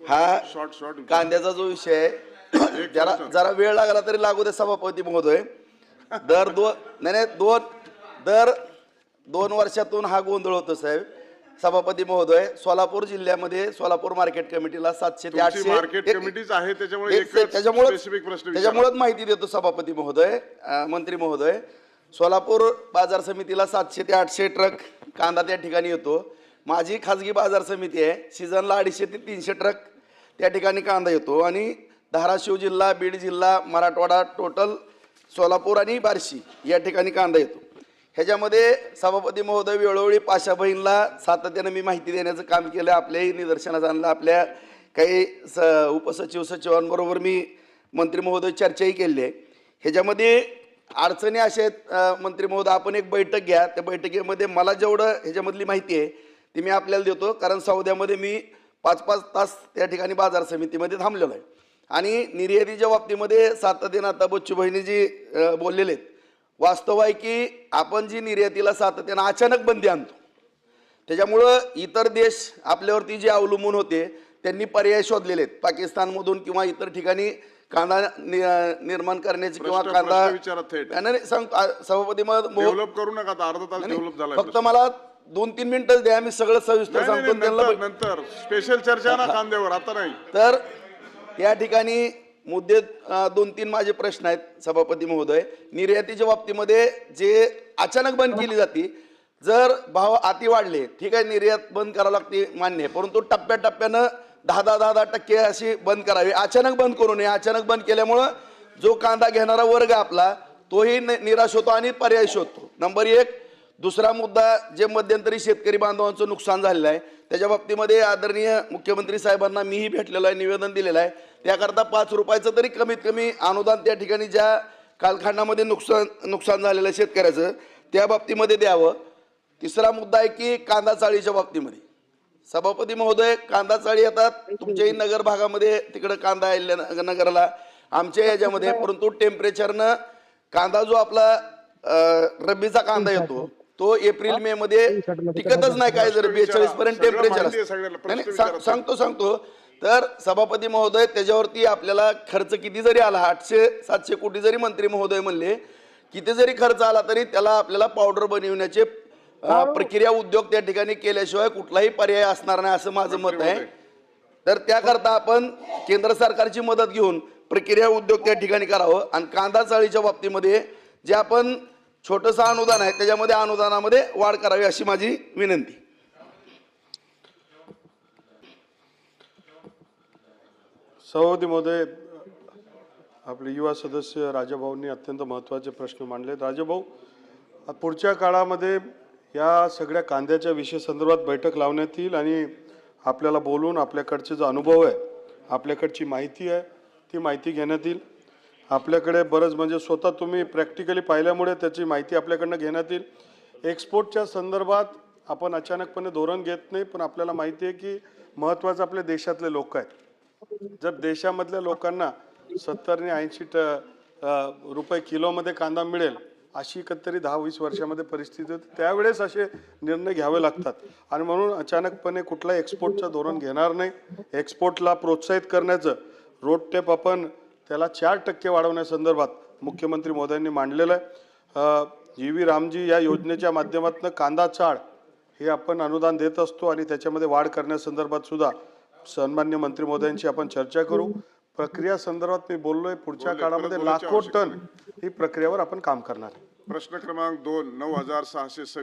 हा short short कांद्याचा जो विषय आहे जरा जरा वेळ लागला तरी लागू दे सभापती महोदय. दर दोन वर्षातून हा गोंधळ होतो साहेब. सभापती महोदय, सोलापूर जिल्ह्यामध्ये सोलापूर मार्केट कमिटीला 700 ते 800 मार्केट कमिटीच आहे, त्याच्यामुळे स्पेसिफिक प्रश्न त्याच्यामुळेच माहिती देतो सभापती महोदय. मंत्री महोदय, सोलापूर बाजार समितीला 700 ते 800 ट्रक कांदा त्या ठिकाणी येतो. माझी खाजगी बाजार समिती आहे, सीझनला 250 ते 300 ट्रक त्या ठिकाणी कांदा येतो. आणि धाराशिव जिल्हा, बीड जिल्हा, मराठवाडा, टोटल सोलापूर आणि बार्शी या ठिकाणी कांदा येतो. ह्याच्यामध्ये सभापती महोदय वेळोवेळी पाशा बहीणला सातत्यानं मी माहिती देण्याचं काम केलं. आपल्याही निदर्शनास आणलं. आपल्या काही उपसचिव सचिवांबरोबर मी मंत्री महोदय चर्चाही केली आहे. ह्याच्यामध्ये अडचणी अशा आहेत मंत्री महोदय, आपण एक बैठक घ्या. त्या बैठकीमध्ये मला जेवढं ह्याच्यामधली माहिती आहे ती मी आपल्याला देतो. कारण सौद्यामध्ये मी 5-5 तास त्या ठिकाणी बाजार समितीमध्ये थांबलेलो आहे. आणि निर्यातीच्या बाबतीमध्ये सातत्यानं आता बच्चू बहिणीजी बोललेले आहेत. वास्तव आहे की आपण जी निर्यातीला सातत्यानं अचानक बंदी आणतो, त्याच्यामुळं इतर देश आपल्यावरती जे अवलंबून होते त्यांनी पर्याय शोधलेले आहेत. पाकिस्तानमधून किंवा इतर ठिकाणी कांदा निर्माण करण्याचे किंवा कांदा सभापती डेव्हलप करू नका, अर्धा तास डेव्हलप झाला. फक्त मला 2-3 मिनिटं द्या, मी सगळं सविस्तर सांगतो. नंतर स्पेशल चर्चा ना कांद्यावर, आता नाही. तर या ठिकाणी मुद्दे 2-3 माझे प्रश्न आहेत सभापती महोदय. निर्यातीच्या बाबतीमध्ये जे अचानक बंद केली जाते, जर भाव अति वाढले ठीक आहे, निर्यात बंद करावं लागते मान्य आहे, परंतु टप्प्याटप्प्यानं 10% अशी बंद करावी. अचानक बंद करू नये. अचानक बंद केल्यामुळं जो कांदा घेणारा वर्ग आपला तोही निराश होतो आणि पर्याय शोधतो. नंबर 1. दुसरा मुद्दा, जे मध्यंतरी शेतकरी बांधवांचं नुकसान झालेलं आहे त्याच्या बाबतीमध्ये आदरणीय मुख्यमंत्री साहेबांना मीही भेटलेलो आहे, निवेदन दिलेलं आहे. त्याकरता 5 रुपयाचं तरी कमीत कमी अनुदान त्या ठिकाणी ज्या कालखंडामध्ये नुकसान झालेलं आहे शेतकऱ्याचं त्या बाबतीमध्ये द्यावं. तिसरा मुद्दा आहे की कांदा चाळीच्या बाबतीमध्ये सभापती महोदय, कांदा चाळी येतात तुमच्याही नगर भागामध्ये, तिकडं कांदा आहे नगरला, आमच्या याच्यामध्ये, परंतु टेम्परेचरनं कांदा जो आपला रब्बीचा कांदा येतो तो एप्रिल-मे मध्ये टिकतच नाही. काय जर 42 पर्यंत टेम्परेचर सांगतो. तर सभापती महोदय, त्याच्यावरती आपल्याला खर्च किती जरी आला, 800-700 कोटी जरी मंत्री महोदय म्हणले, किती जरी खर्च आला तरी त्याला आपल्याला पावडर बनविण्याचे प्रक्रिया उद्योग त्या ठिकाणी केल्याशिवाय कुठलाही पर्याय असणार नाही असं माझं मत आहे. तर त्याकरता आपण केंद्र सरकारची मदत घेऊन प्रक्रिया उद्योग त्या ठिकाणी करावं. आणि कांदा चाळीच्या बाबतीमध्ये जे आपण छोटंसं अनुदान आहे त्याच्यामध्ये अनुदानामध्ये वाढ करावी अशी माझी विनंती. सभापती महोदय, आपले युवा सदस्य राजाभाऊंनी अत्यंत महत्त्वाचे प्रश्न मांडले. राजाभाऊ, पुढच्या काळामध्ये या सगळ्या कांद्याच्या विषय संदर्भात बैठक लावण्यात येईल आणि आपल्याला बोलून आपल्याकडचे जो अनुभव आहे, आपल्याकडची माहिती आहे ती माहिती घेण्यात येईल. आपल्याकडे बरंच म्हणजे स्वतः तुम्ही प्रॅक्टिकली पाहिल्यामुळे त्याची माहिती आपल्याकडनं घेण्यात येईल. एक्सपोर्टच्या संदर्भात आपण अचानकपणे धोरण घेत नाही, पण आपल्याला माहिती आहे की महत्त्वाचं आपल्या देशातले लोक आहेत. जर देशामधल्या लोकांना 70 आणि 80 रुपये किलोमध्ये कांदा मिळेल अशी कधीतरी 10-20 वर्षामध्ये परिस्थिती होती, त्यावेळेस असे निर्णय घ्यावे लागतात. आणि म्हणून अचानकपणे कुठलाही एक्सपोर्टचं धोरण घेणार नाही. एक्सपोर्टला प्रोत्साहित करण्याचं रोडटेप आपण त्याला 4% वाढवण्यासंदर्भात मुख्यमंत्री मोदयांनी मांडलेलं आहे. जी.व्ही. रामजी या योजनेच्या माध्यमातून कांदा चाळ हे आपण अनुदान देत असतो आणि त्याच्यामध्ये वाढ करण्यासंदर्भात सुद्धा सन्मान्य मंत्री महोदयांची आपण चर्चा करू. प्रक्रिया संदर्भात मी बोललोय, पुढच्या काळामध्ये लाखो टन ही प्रक्रियावर आपण काम करणार. प्रश्न क्रमांक 2, 9626